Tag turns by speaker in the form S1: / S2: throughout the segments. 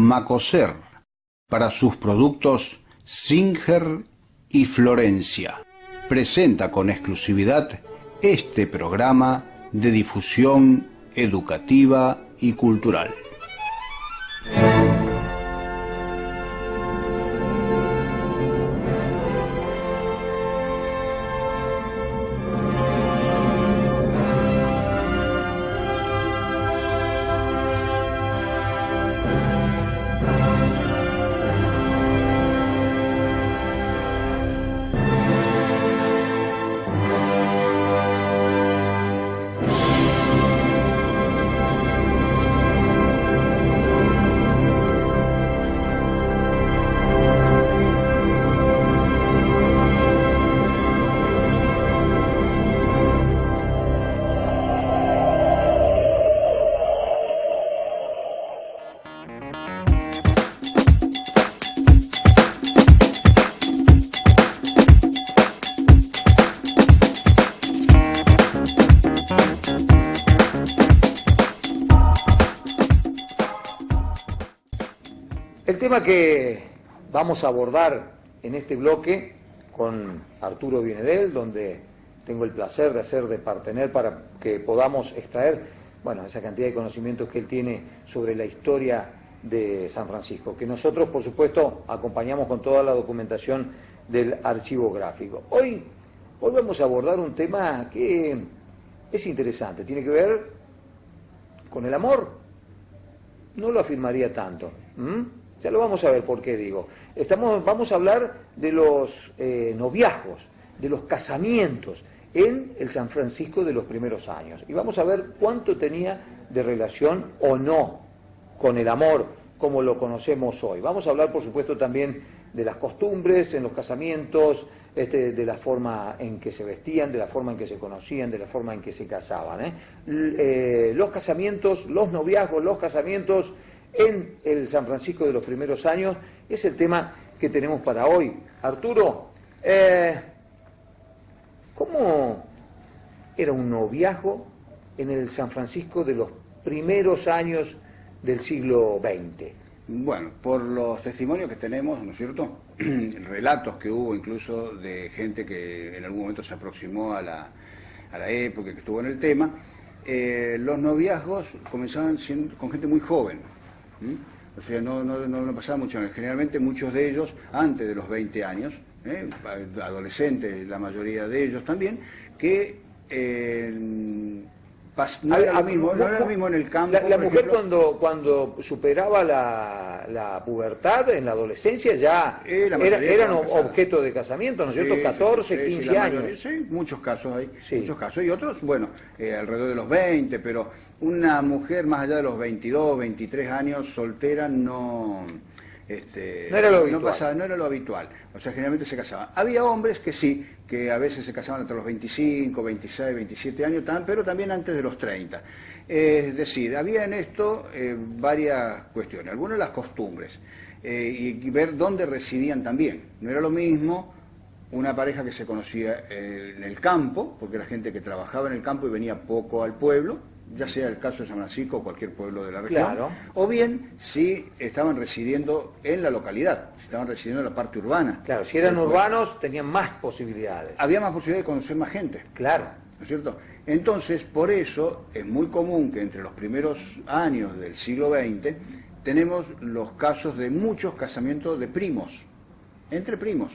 S1: Macoser para sus productos Singer y Florencia. Presenta con exclusividad este programa de difusión educativa y cultural.
S2: El tema que vamos a abordar en este bloque con Arturo Bienedel, donde tengo el placer de hacer de partener para que podamos extraer, bueno, esa cantidad de conocimientos que él tiene sobre la historia de San Francisco, que nosotros, por supuesto, acompañamos con toda la documentación del archivo gráfico. Hoy vamos a abordar un tema que es interesante, tiene que ver con el amor. No lo afirmaría tanto. Ya lo vamos a ver por qué digo. Vamos a hablar de los noviazgos, de los casamientos en el San Francisco de los primeros años. Y vamos a ver cuánto tenía de relación o no con el amor, como lo conocemos hoy. Vamos a hablar, por supuesto, también de las costumbres en los casamientos, de la forma en que se vestían, de la forma en que se conocían, de la forma en que se casaban. Los casamientos, los noviazgos, los casamientos en el San Francisco de los primeros años es el tema que tenemos para hoy. Arturo, ¿cómo era un noviazgo en el San Francisco de los primeros años del siglo XX?
S1: Bueno, por los testimonios que tenemos, ¿no es cierto? Relatos que hubo incluso de gente que en algún momento se aproximó a la época que estuvo en el tema, los noviazgos comenzaban con gente muy joven. O sea, no pasaba mucho. Generalmente muchos de ellos antes de los 20 años, adolescentes, la mayoría de ellos también, que no era lo mismo en el campo.
S2: La mujer cuando superaba la pubertad, en la adolescencia, ya eran objeto de casamiento, ¿no es cierto? 14, 15 años.
S1: Sí, muchos casos hay, muchos casos. Y otros, bueno, alrededor de los 20, pero una mujer más allá de los 22, 23 años, soltera, no era lo habitual. O sea, generalmente se casaban. Había hombres que sí, que a veces se casaban entre los 25, 26, 27 años, pero también antes de los 30. Es decir, había en esto varias cuestiones. Algunas las costumbres y ver dónde residían también. No era lo mismo una pareja que se conocía en el campo, porque era gente que trabajaba en el campo y venía poco al pueblo, ya sea el caso de San Francisco o cualquier pueblo de la región,
S2: claro.
S1: O bien si estaban residiendo en la localidad, si estaban residiendo en la parte urbana.
S2: Claro, si eran urbanos tenían más posibilidades.
S1: Había más posibilidades de conocer más gente.
S2: Claro.
S1: ¿No es cierto? Entonces, por eso es muy común que entre los primeros años del siglo XX tenemos los casos de muchos casamientos de primos, entre primos.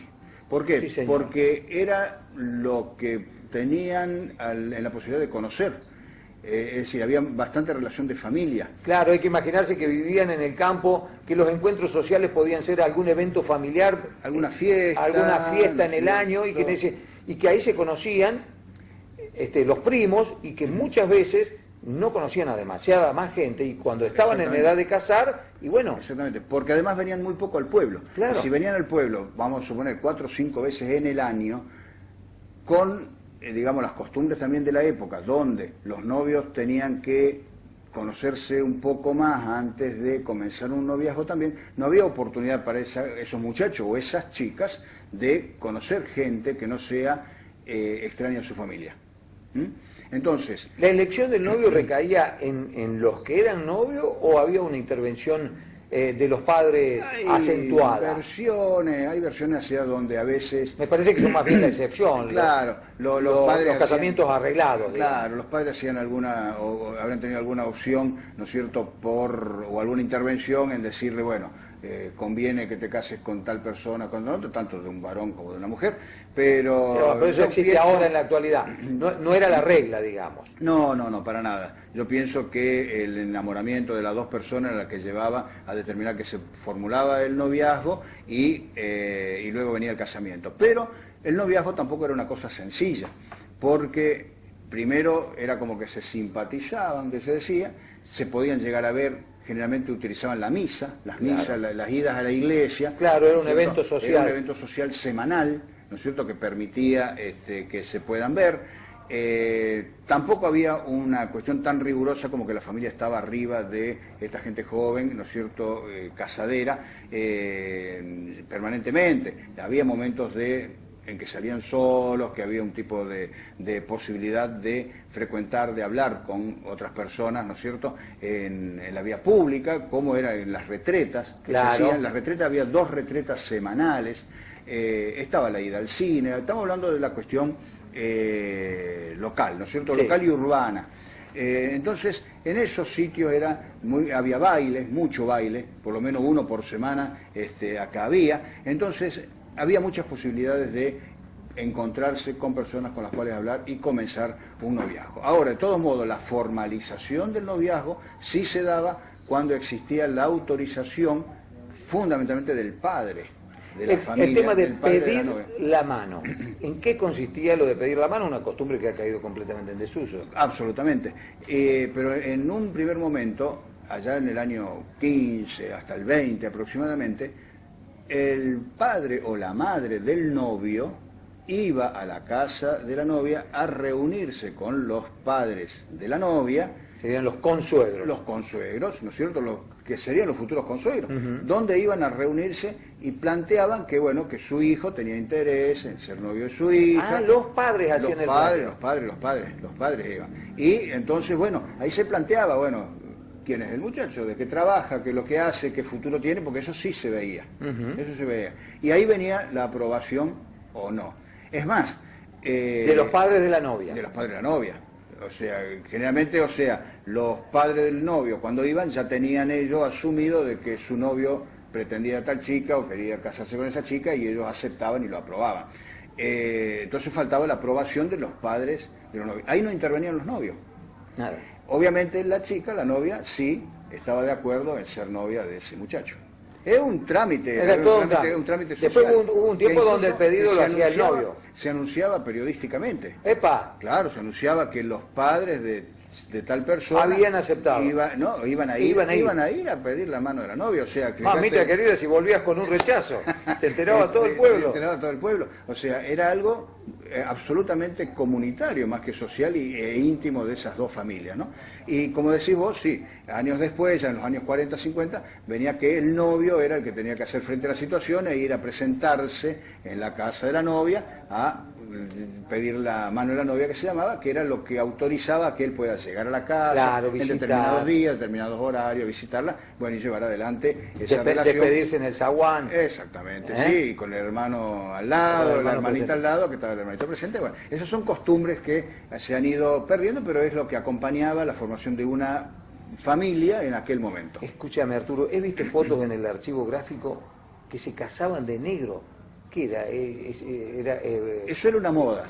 S1: ¿Por qué?
S2: Sí,
S1: porque era lo que tenían en la posibilidad de conocer. Es decir, había bastante relación de familia.
S2: Claro, hay que imaginarse que vivían en el campo, que los encuentros sociales podían ser algún evento familiar,
S1: alguna fiesta
S2: en el año, y que ahí se conocían los primos, y que muchas veces no conocían a demasiada más gente, y cuando estaban en edad de casar, y bueno...
S1: Exactamente, porque además venían muy poco al pueblo.
S2: Claro.
S1: Y si venían al pueblo, vamos a suponer, 4 o 5 veces en el año, con... digamos, las costumbres también de la época, donde los novios tenían que conocerse un poco más antes de comenzar un noviazgo también, no había oportunidad para esos muchachos o esas chicas de conocer gente que no sea extraña a su familia. Entonces...
S2: ¿La elección del novio recaía en los que eran novios o había una intervención de los padres acentuada.
S1: Hay versiones hacia donde a veces...
S2: Me parece que son más bien la excepción.
S1: Claro, los
S2: casamientos arreglados.
S1: Claro, digamos. Los padres hacían alguna, o habrán tenido alguna opción, ¿no es cierto?, o alguna intervención en decirle, bueno, conviene que te cases con tal persona, con otro, tanto de un varón como de una mujer, pero
S2: eso existe ahora en la actualidad, no era la regla, digamos.
S1: No, para nada. Yo pienso que el enamoramiento de las dos personas era la que llevaba a determinar que se formulaba el noviazgo y luego venía el casamiento. Pero el noviazgo tampoco era una cosa sencilla, porque primero era como que se simpatizaban, que se decía, se podían llegar a ver. Generalmente utilizaban la misa, las misas, las idas a la iglesia.
S2: Claro, era un evento social.
S1: Era un evento social semanal, ¿no es cierto?, que permitía que se puedan ver. Tampoco había una cuestión tan rigurosa como que la familia estaba arriba de esta gente joven, ¿no es cierto?, casadera, permanentemente. Había momentos en que salían solos, que había un tipo de posibilidad de frecuentar, de hablar con otras personas, ¿no es cierto?, en la vía pública, como era en las retretas, que se hacían. En las retretas había 2 retretas semanales, estaba la ida al cine, estamos hablando de la cuestión local, ¿no es cierto?, sí. Local y urbana. Entonces, en esos sitios había bailes, mucho baile, por lo menos 1 por semana acá había. Entonces, había muchas posibilidades de encontrarse con personas con las cuales hablar y comenzar un noviazgo. Ahora, de todos modos, la formalización del noviazgo sí se daba cuando existía la autorización fundamentalmente del padre de la familia.
S2: El tema de pedir la mano, ¿en qué consistía lo de pedir la mano? Una costumbre que ha caído completamente en desuso.
S1: Absolutamente, pero en un primer momento, allá en el año 15 hasta el 20 aproximadamente, el padre o la madre del novio iba a la casa de la novia a reunirse con los padres de la novia.
S2: Serían los consuegros.
S1: Los consuegros, ¿no es cierto?, que serían los futuros consuegros, donde iban a reunirse y planteaban que, bueno, que su hijo tenía interés en ser novio de su hija.
S2: Ah, los padres hacían
S1: Los padres iban. Y entonces, bueno, ahí se planteaba, bueno, quién es el muchacho, de qué trabaja, qué es lo que hace, qué futuro tiene, porque eso sí se veía, eso se veía. Y ahí venía la aprobación o no. Es más...
S2: de los padres de la novia.
S1: De los padres de la novia. O sea, generalmente, los padres del novio cuando iban ya tenían ellos asumido de que su novio pretendía a tal chica o quería casarse con esa chica y ellos aceptaban y lo aprobaban. Entonces faltaba la aprobación de los padres de los novios. Ahí no intervenían los novios.
S2: Nada.
S1: Obviamente la chica, la novia, sí estaba de acuerdo en ser novia de ese muchacho. Era un trámite, un trámite social.
S2: Después hubo un tiempo donde el pedido lo hacía el novio.
S1: Se anunciaba periodísticamente.
S2: ¡Epa!
S1: Claro, se anunciaba que los padres de tal persona
S2: habían aceptado.
S1: Iban a ir a pedir la mano de la novia, o sea que...
S2: Mamita querida, si volvías con un rechazo, se enteraba todo el pueblo.
S1: Se enteraba todo el pueblo, o sea, era algo absolutamente comunitario, más que social e íntimo de esas dos familias, ¿no? Y como decís vos, sí, años después, ya en los años 40, 50, venía que el novio era el que tenía que hacer frente a la situación e ir a presentarse en la casa de la novia a pedir la mano de la novia, que se llamaba, que era lo que autorizaba que él pueda llegar a la casa,
S2: claro,
S1: en
S2: visitar,
S1: determinados días, determinados horarios, visitarla, bueno, y llevar adelante esa relación.
S2: Despedirse en el zaguán.
S1: Exactamente, sí, con el hermano al lado, la hermanita presente al lado, que estaba el hermanito presente. Bueno, esas son costumbres que se han ido perdiendo, pero es lo que acompañaba la formación de una familia en aquel momento.
S2: Escúchame, Arturo, he visto fotos en el archivo gráfico que se casaban de negro. ¿Qué era?
S1: Eso era una moda.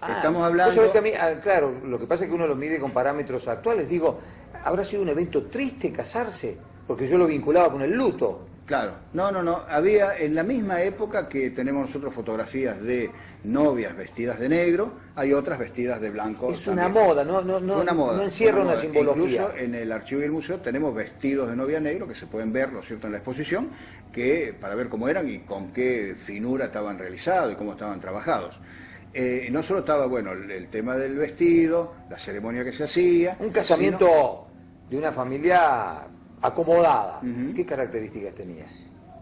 S1: Estamos hablando...
S2: Que a mí, claro, lo que pasa es que uno lo mide con parámetros actuales. Digo, ¿habrá sido un evento triste casarse? Porque yo lo vinculaba con el luto.
S1: Claro, no. Había, en la misma época que tenemos nosotros fotografías de novias vestidas de negro, hay otras vestidas de blanco.
S2: Es una moda, no encierra una simbología.
S1: Incluso en el archivo y el museo tenemos vestidos de novia negro que se pueden ver, ¿no es cierto?, en la exposición, que para ver cómo eran y con qué finura estaban realizados y cómo estaban trabajados. No solo estaba, bueno, el tema del vestido, la ceremonia que se hacía...
S2: Un casamiento de una familia acomodada. ¿Qué características tenía?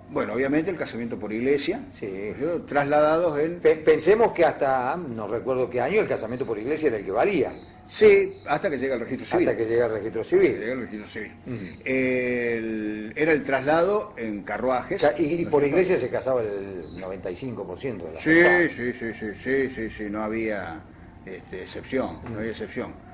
S1: Bueno, obviamente el casamiento por iglesia,
S2: sí.
S1: Trasladados en...
S2: Pensemos que hasta, no recuerdo qué año, el casamiento por iglesia era el que valía.
S1: Sí, hasta que llega el registro civil.
S2: Hasta que llega el registro civil.
S1: Llega el registro civil. Era el traslado en carruajes.
S2: Y por iglesia se casaba el 95% de las personas.
S1: Sí, no había excepción, no había excepción.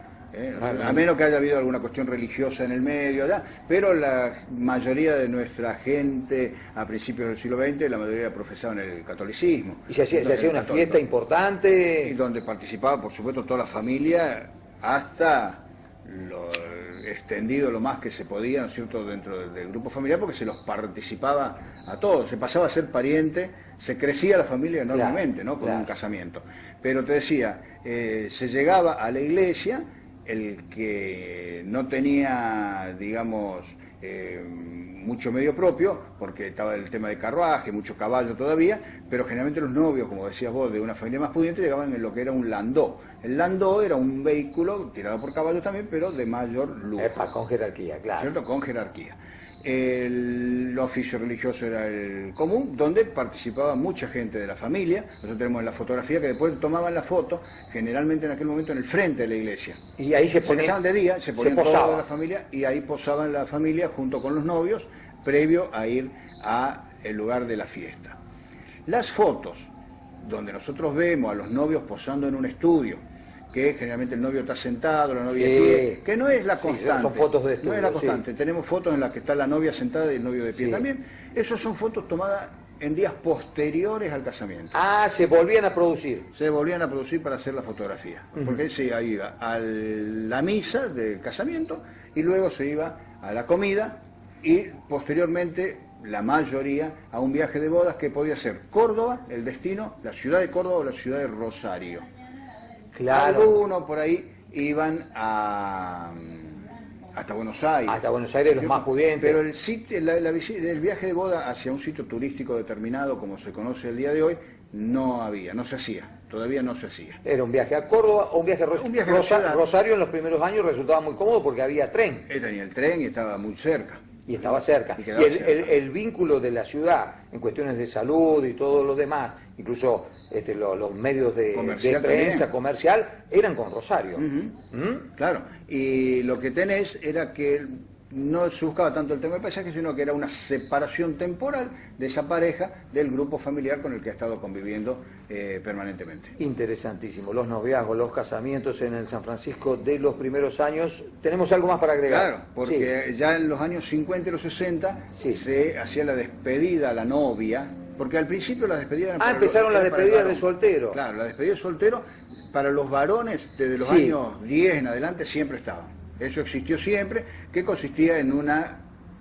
S1: A menos que haya habido alguna cuestión religiosa en el medio allá, pero la mayoría de nuestra gente a principios del siglo XX, la mayoría profesaba en el catolicismo.
S2: ¿Y se hacía una fiesta importante?
S1: Y donde participaba, por supuesto, toda la familia, hasta lo extendido lo más que se podía, ¿no es cierto?, dentro del grupo familiar, porque se los participaba a todos, se pasaba a ser pariente, se crecía la familia enormemente, ¿no?, con un casamiento. Pero te decía, se llegaba a la iglesia. El que no tenía, digamos, mucho medio propio, porque estaba el tema de carruaje, mucho caballo todavía, pero generalmente los novios, como decías vos, de una familia más pudiente, llegaban en lo que era un landó. El landó era un vehículo tirado por caballo también, pero de mayor lujo.
S2: Con jerarquía, claro.
S1: ¿Cierto? Con jerarquía. El oficio religioso era el común, donde participaba mucha gente de la familia. Nosotros tenemos la fotografía que después tomaban la foto, generalmente en aquel momento en el frente de la iglesia.
S2: Y ahí se ponían
S1: de día, se ponían toda la familia y ahí posaban la familia junto con los novios, previo a ir al lugar de la fiesta. Las fotos donde nosotros vemos a los novios posando en un estudio, que generalmente el novio está sentado, la novia de pie, que no es la constante.
S2: Son fotos de estudio,
S1: no es la constante. Tenemos fotos en las que está la novia sentada y el novio de pie también. Esas son fotos tomadas en días posteriores al casamiento.
S2: Se volvían a producir.
S1: Se volvían a producir para hacer la fotografía. Porque se iba a la misa del casamiento y luego se iba a la comida y posteriormente la mayoría a un viaje de bodas que podía ser Córdoba, el destino, la ciudad de Córdoba o la ciudad de Rosario.
S2: Claro.
S1: Algunos por ahí iban hasta Buenos Aires.
S2: Hasta Buenos Aires, los más pudientes.
S1: Pero el viaje de boda hacia un sitio turístico determinado, como se conoce el día de hoy, no se hacía. Todavía no se hacía.
S2: Era un viaje a Córdoba o un viaje a Rosario en los primeros años resultaba muy cómodo porque había tren.
S1: Tenía el tren y estaba muy cerca.
S2: Y estaba cerca. Y el vínculo de la ciudad en cuestiones de salud y todo lo demás, incluso los medios de prensa comercial, eran con Rosario.
S1: Claro. Y lo que tenés era que no se buscaba tanto el tema del paisaje, sino que era una separación temporal de esa pareja del grupo familiar con el que ha estado conviviendo permanentemente.
S2: Interesantísimo. Los noviazgos, los casamientos en el San Francisco de los primeros años. ¿Tenemos algo más para agregar?
S1: Claro, porque ya en los años 50 y los 60 se hacía la despedida a la novia, porque al principio las despedidas eran
S2: empezaron las despedidas de soltero.
S1: Claro, la despedida de soltero para los varones desde los años 10 en adelante siempre estaban. Eso existió siempre, que consistía en una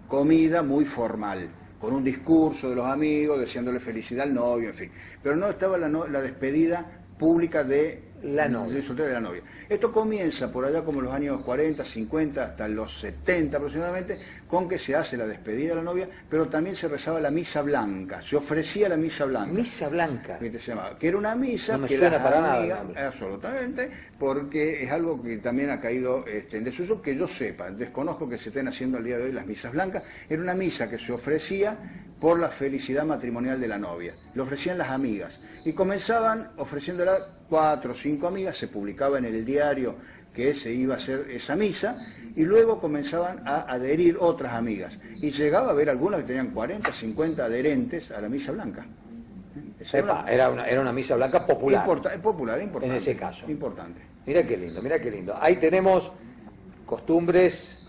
S1: comida muy formal, con un discurso de los amigos, deseándole felicidad al novio, en fin. Pero no estaba la despedida pública de la novia. Esto comienza por allá como los años 40, 50, hasta los 70 aproximadamente, con que se hace la despedida de la novia, pero también se rezaba la misa blanca, se ofrecía la misa blanca.
S2: Misa blanca.
S1: Que se llamaba, que era una misa
S2: no me
S1: que
S2: suena
S1: las
S2: para
S1: amigas,
S2: nada.
S1: Absolutamente, porque es algo que también ha caído en desuso, que yo sepa, desconozco que se estén haciendo al día de hoy las misas blancas. Era una misa que se ofrecía por la felicidad matrimonial de la novia. Lo ofrecían las amigas y comenzaban ofreciéndola 4 o 5 amigas, se publicaba en el diario que se iba a hacer esa misa y luego comenzaban a adherir otras amigas y llegaba a haber algunas que tenían 40, 50 adherentes a la misa blanca.
S2: Era una misa blanca popular.
S1: Popular, importante.
S2: En ese caso.
S1: Importante.
S2: Mira qué lindo. Ahí tenemos costumbres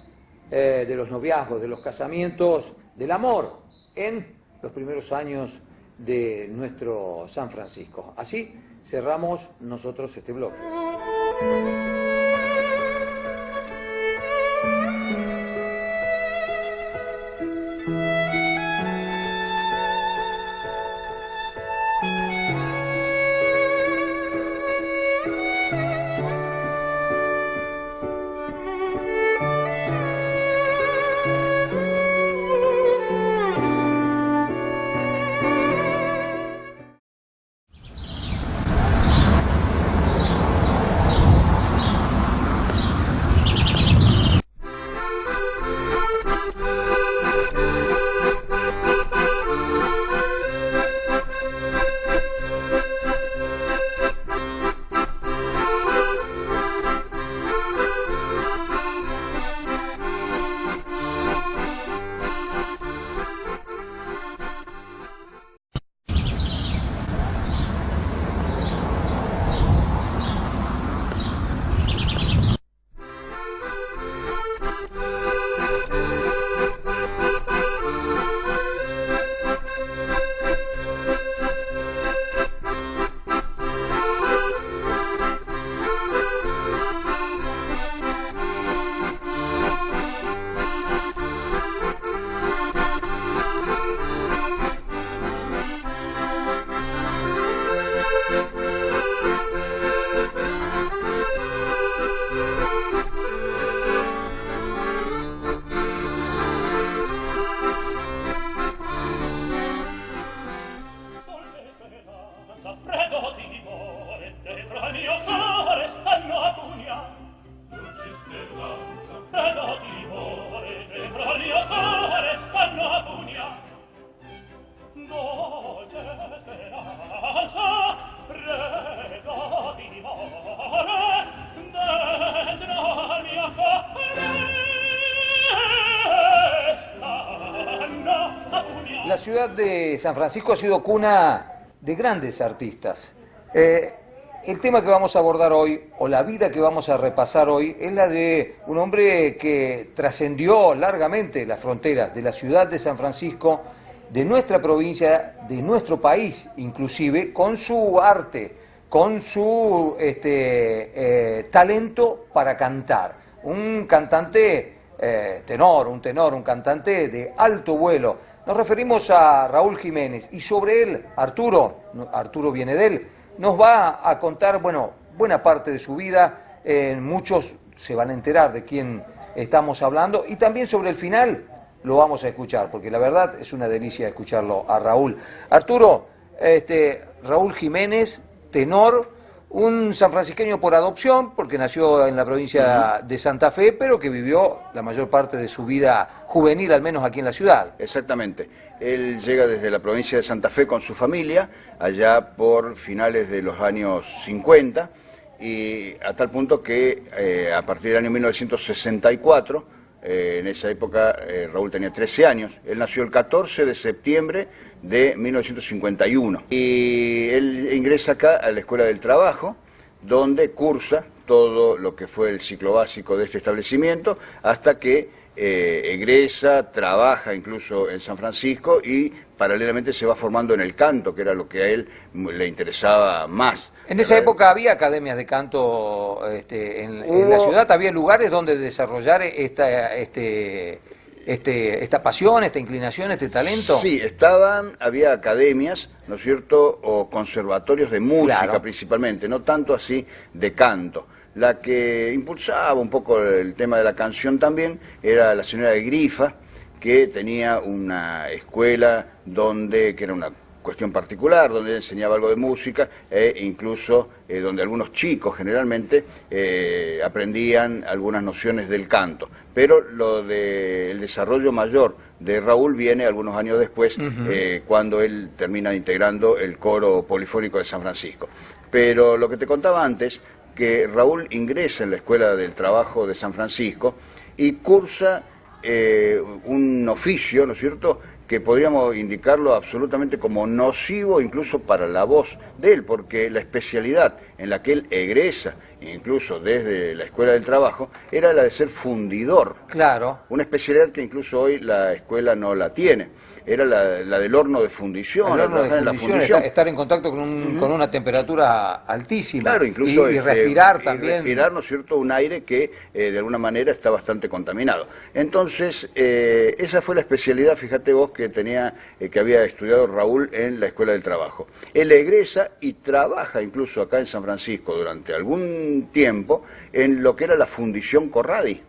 S2: de los noviazgos, de los casamientos, del amor en los primeros años de nuestro San Francisco. Así cerramos nosotros este bloque. La ciudad de San Francisco ha sido cuna de grandes artistas. El tema que vamos a abordar hoy, o la vida que vamos a repasar hoy, es la de un hombre que trascendió largamente las fronteras de la ciudad de San Francisco, de nuestra provincia, de nuestro país inclusive, con su arte, con su talento para cantar. Un cantante un cantante de alto vuelo. Nos referimos a Raúl Jiménez y sobre él Arturo Bienedel nos va a contar, buena parte de su vida. Muchos se van a enterar de quién estamos hablando y también sobre el final lo vamos a escuchar, porque la verdad es una delicia escucharlo a Raúl. Arturo, Raúl Jiménez, tenor, un sanfrancisqueño por adopción, porque nació en la provincia de Santa Fe, pero que vivió la mayor parte de su vida juvenil, al menos aquí en la ciudad.
S1: Exactamente. Él llega desde la provincia de Santa Fe con su familia, allá por finales de los años 50, y a tal punto que a partir del año 1964, en esa época Raúl tenía 13 años, él nació el 14 de septiembre de 1951 y él ingresa acá a la Escuela del Trabajo, donde cursa todo lo que fue el ciclo básico de este establecimiento hasta que egresa, trabaja incluso en San Francisco y paralelamente se va formando en el canto, que era lo que a él le interesaba más.
S2: En esa época había academias de canto en la ciudad, había lugares donde desarrollar esta pasión, esta inclinación, este talento.
S1: Sí, había academias, ¿no es cierto?, o conservatorios de música, claro, principalmente, no tanto así de canto. La que impulsaba un poco el tema de la canción también era la señora de Grifa, que tenía una escuela que era una cuestión particular, donde enseñaba algo de música e incluso donde algunos chicos generalmente aprendían algunas nociones del canto. Pero el desarrollo mayor de Raúl viene algunos años después, cuando él termina integrando el coro polifónico de San Francisco. Pero lo que te contaba antes, que Raúl ingresa en la Escuela del Trabajo de San Francisco y cursa un oficio, ¿no es cierto?, que podríamos indicarlo absolutamente como nocivo incluso para la voz de él, porque la especialidad en la que él egresa, incluso desde la Escuela del Trabajo, era la de ser fundidor.
S2: Claro.
S1: Una especialidad que incluso hoy la escuela no la tiene. Era la del horno de fundición,
S2: la fundición. Estar en contacto con una temperatura altísima.
S1: Claro, incluso
S2: y respirar también.
S1: Respirar, ¿no es cierto?, un aire que de alguna manera está bastante contaminado. Entonces, esa fue la especialidad, fíjate vos, que había estudiado Raúl en la Escuela del Trabajo. Él egresa y trabaja incluso acá en San Francisco durante algún tiempo en lo que era la fundición Corradi,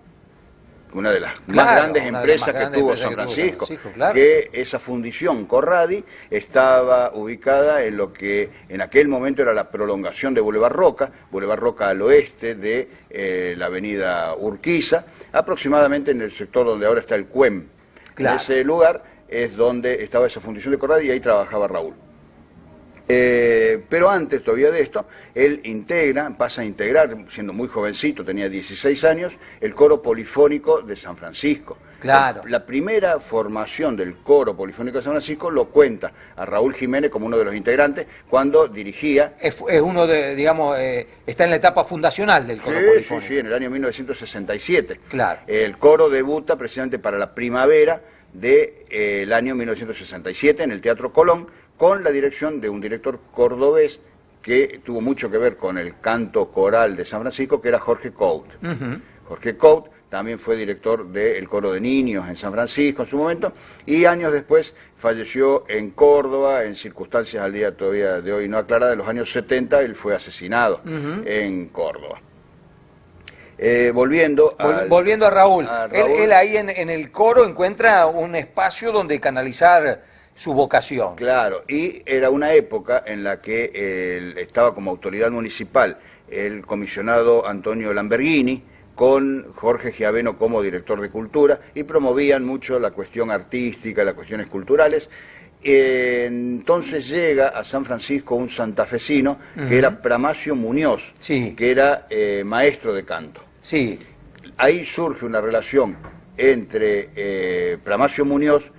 S1: una de las más grandes empresas que tuvo San Francisco, claro, que esa fundición Corradi estaba ubicada en lo que en aquel momento era la prolongación de Boulevard Roca al oeste de la avenida Urquiza, aproximadamente en el sector donde ahora está el CUEM. Claro. En ese lugar es donde estaba esa fundición de Corradi y ahí trabajaba Raúl. Pero antes todavía de esto, él pasa a integrar, siendo muy jovencito, tenía 16 años, el coro polifónico de San Francisco.
S2: Claro.
S1: La primera formación del coro polifónico de San Francisco lo cuenta a Raúl Jiménez como uno de los integrantes cuando dirigía.
S2: Es uno de, digamos, está en la etapa fundacional del coro polifónico.
S1: Sí, en el año 1967.
S2: Claro.
S1: El coro debuta precisamente para la primavera del año 1967 en el Teatro Colón, con la dirección de un director cordobés que tuvo mucho que ver con el canto coral de San Francisco, que era Jorge Cout. Jorge Cout también fue director del coro de niños en San Francisco en su momento, y años después falleció en Córdoba, en circunstancias al día todavía de hoy no aclaradas. En los años 70 él fue asesinado en Córdoba. Volviendo
S2: a Raúl. Él ahí en el coro encuentra un espacio donde canalizar su vocación.
S1: Claro, y era una época en la que él estaba como autoridad municipal el comisionado Antonio Lamberghini, con Jorge Giaveno como director de Cultura, y promovían mucho la cuestión artística, las cuestiones culturales. Entonces llega a San Francisco un santafesino que era Pramacio Muñoz,
S2: sí,
S1: que era maestro de canto.
S2: Sí.
S1: Ahí surge una relación entre Pramacio Muñoz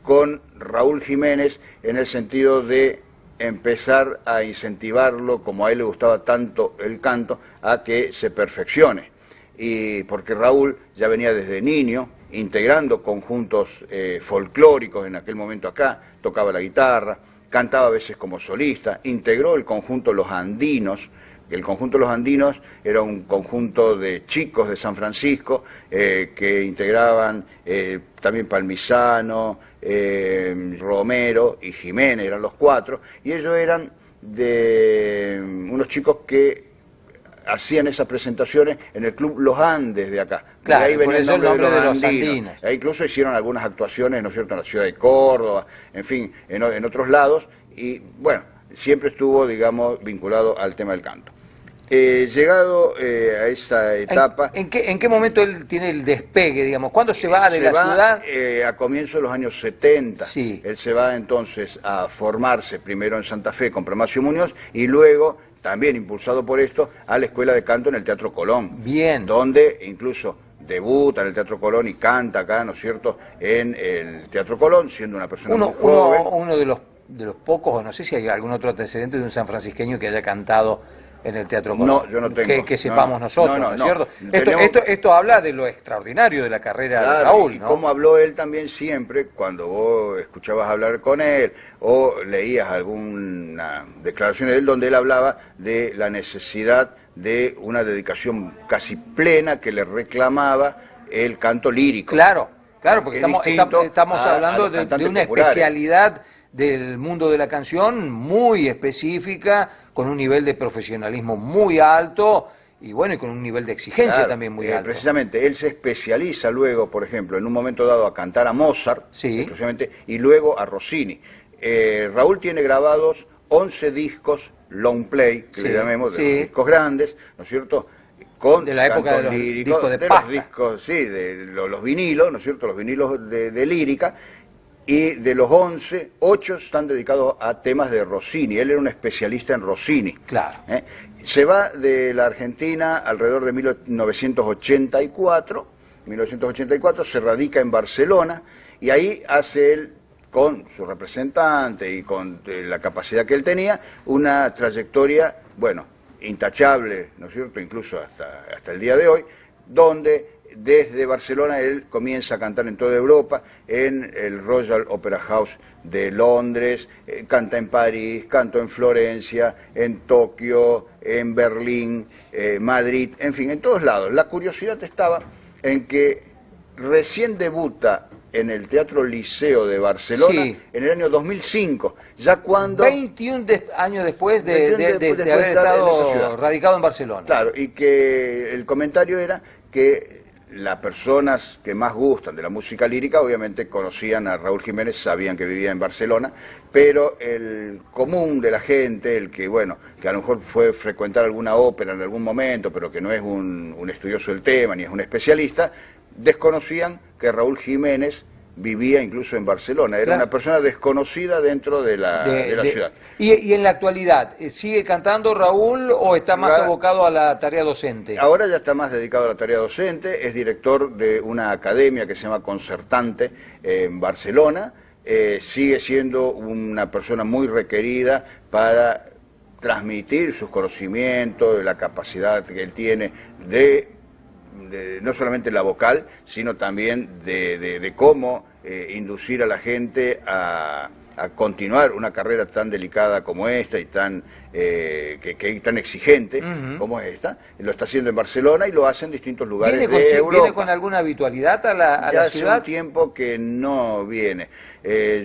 S1: con Raúl Jiménez en el sentido de empezar a incentivarlo, como a él le gustaba tanto el canto, a que se perfeccione. Y porque Raúl ya venía desde niño integrando conjuntos folclóricos en aquel momento acá, tocaba la guitarra, cantaba a veces como solista, integró el conjunto Los Andinos. El conjunto Los Andinos era un conjunto de chicos de San Francisco que integraban también Palmisano, Romero y Jiménez, eran los cuatro, y ellos eran de unos chicos que hacían esas presentaciones en el Club Los Andes de acá.
S2: Claro,
S1: de ahí venía
S2: el nombre de los Andinos.
S1: E incluso hicieron algunas actuaciones, ¿no es cierto?, en la ciudad de Córdoba, en fin, en otros lados, y bueno, siempre estuvo, digamos, vinculado al tema del canto. Llegado a esta etapa...
S2: ¿En qué momento él tiene el despegue, digamos? ¿Cuándo se va de la ciudad?
S1: A comienzos de los años 70.
S2: Sí.
S1: Él se va entonces a formarse primero en Santa Fe con Pramacio Muñoz y luego, también impulsado por esto, a la Escuela de Canto en el Teatro Colón.
S2: Bien.
S1: Donde incluso debuta en el Teatro Colón y canta acá, ¿no es cierto?, en el Teatro Colón, siendo una persona muy joven.
S2: Uno de los pocos, o no sé si hay algún otro antecedente de un sanfrancisqueño que haya cantado en el Teatro Colón.
S1: No, yo no tengo.
S2: Que sepamos nosotros, ¿no es cierto?
S1: Tenemos...
S2: Esto habla de lo extraordinario de la carrera
S1: claro,
S2: de Raúl, ¿no?
S1: Y cómo habló él también siempre, cuando vos escuchabas hablar con él, o leías alguna declaración de él, donde él hablaba de la necesidad de una dedicación casi plena que le reclamaba el canto lírico.
S2: Claro, porque estamos hablando de una especialidad del mundo de la canción muy específica, con un nivel de profesionalismo muy alto y bueno, y con un nivel de exigencia también muy alto.
S1: Precisamente, él se especializa luego, por ejemplo, en un momento dado a cantar a Mozart,
S2: sí,
S1: y luego a Rossini. Raúl tiene grabados 11 discos long play, que le llamemos, de los discos grandes, ¿no es cierto?, con
S2: de la época de los
S1: líricos,
S2: discos
S1: de los discos, sí, de los vinilos, ¿no es cierto?, los vinilos de lírica. Y de los 11, 8 están dedicados a temas de Rossini. Él era un especialista en Rossini.
S2: Claro.
S1: Se va de la Argentina alrededor de 1984. 1984 se radica en Barcelona y ahí hace él, con su representante y con la capacidad que él tenía, una trayectoria, bueno, intachable, ¿no es cierto?, incluso hasta el día de hoy, donde desde Barcelona él comienza a cantar en toda Europa, en el Royal Opera House de Londres, canta en París, cantó en Florencia, en Tokio, en Berlín, Madrid, en fin, en todos lados. La curiosidad estaba en que recién debuta en el Teatro Liceo de Barcelona en el año 2005, ya cuando...
S2: 21 años después de haber estado radicado en Barcelona.
S1: Claro, y que el comentario era que las personas que más gustan de la música lírica obviamente conocían a Raúl Jiménez, sabían que vivía en Barcelona, pero el común de la gente, el que, bueno, que a lo mejor fue frecuentar alguna ópera en algún momento, pero que no es un estudioso del tema, ni es un especialista, desconocían que Raúl Jiménez vivía incluso en Barcelona, era una persona desconocida dentro de la ciudad.
S2: ¿Y en la actualidad, sigue cantando Raúl o está más abocado a la tarea docente?
S1: Ahora ya está más dedicado a la tarea docente, es director de una academia que se llama Concertante en Barcelona, sigue siendo una persona muy requerida para transmitir sus conocimientos, la capacidad que él tiene de no solamente la vocal, sino también de cómo inducir a la gente a continuar una carrera tan delicada como esta y tan exigente como esta. Lo está haciendo en Barcelona y lo hace en distintos lugares de Europa.
S2: ¿Viene con alguna habitualidad a la ciudad?
S1: Hace un tiempo que no viene.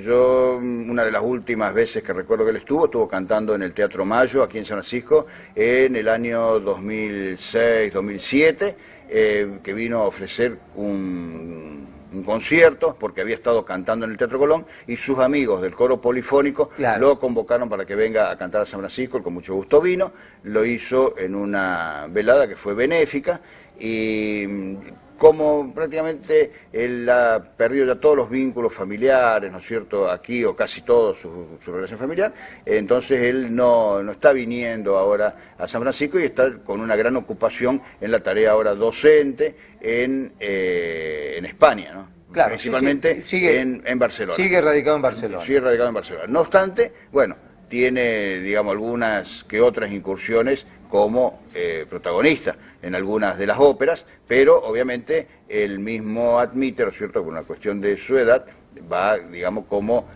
S1: Yo, una de las últimas veces que recuerdo que él estuvo cantando en el Teatro Mayo, aquí en San Francisco, en el año 2006-2007, que vino a ofrecer un concierto, porque había estado cantando en el Teatro Colón, y sus amigos del coro polifónico lo convocaron para que venga a cantar a San Francisco, él con mucho gusto vino, lo hizo en una velada que fue benéfica, y como prácticamente él ha perdido ya todos los vínculos familiares, ¿no es cierto?, aquí, o casi todo su relación familiar, entonces él no está viniendo ahora a San Francisco y está con una gran ocupación en la tarea ahora docente en España, ¿no? claro, principalmente en Barcelona.
S2: Sigue radicado en Barcelona.
S1: Sigue radicado en Barcelona. No obstante, bueno, tiene, digamos, algunas que otras incursiones como protagonista en algunas de las óperas, pero obviamente él mismo admite, ¿no es cierto?, por una cuestión de su edad, va, digamos, como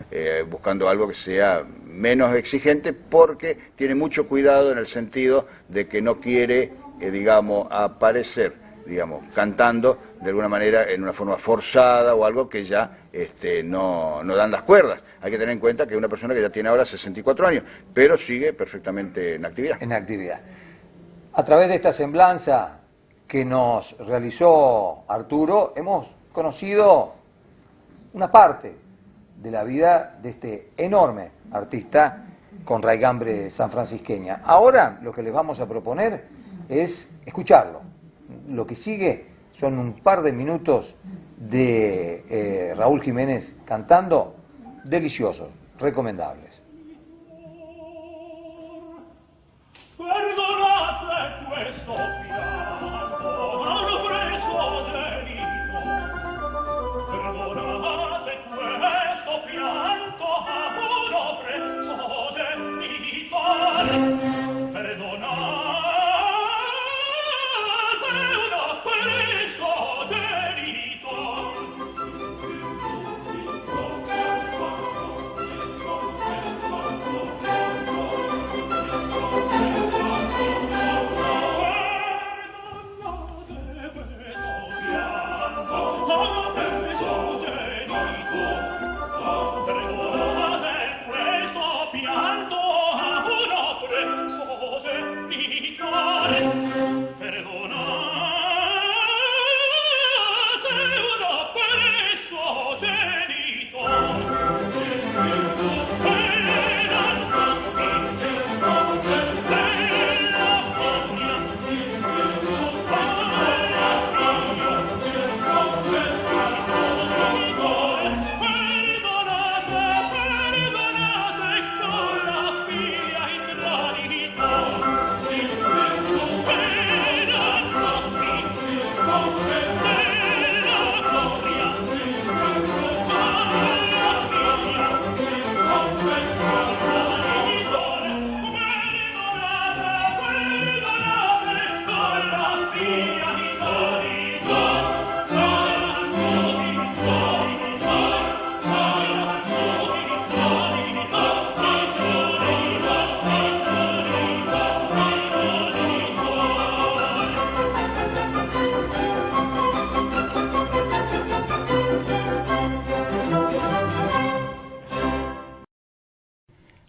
S1: buscando algo que sea menos exigente, porque tiene mucho cuidado en el sentido de que no quiere, digamos, aparecer, digamos, cantando de alguna manera en una forma forzada o algo que ya no dan las cuerdas. Hay que tener en cuenta que es una persona que ya tiene ahora 64 años, pero sigue perfectamente en actividad.
S2: En actividad. A través de esta semblanza que nos realizó Arturo, hemos conocido una parte de la vida de este enorme artista con raigambre sanfrancisqueña. Ahora lo que les vamos a proponer es escucharlo. Lo que sigue son un par de minutos de Raúl Jiménez cantando, deliciosos, recomendables.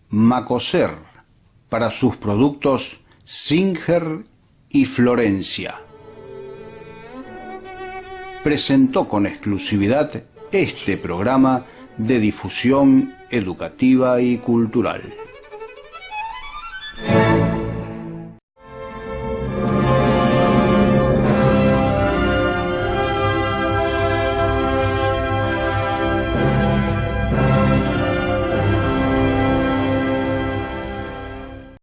S1: Macoser, para sus productos Singer y Florencia. Presentó con exclusividad este programa de difusión educativa y cultural.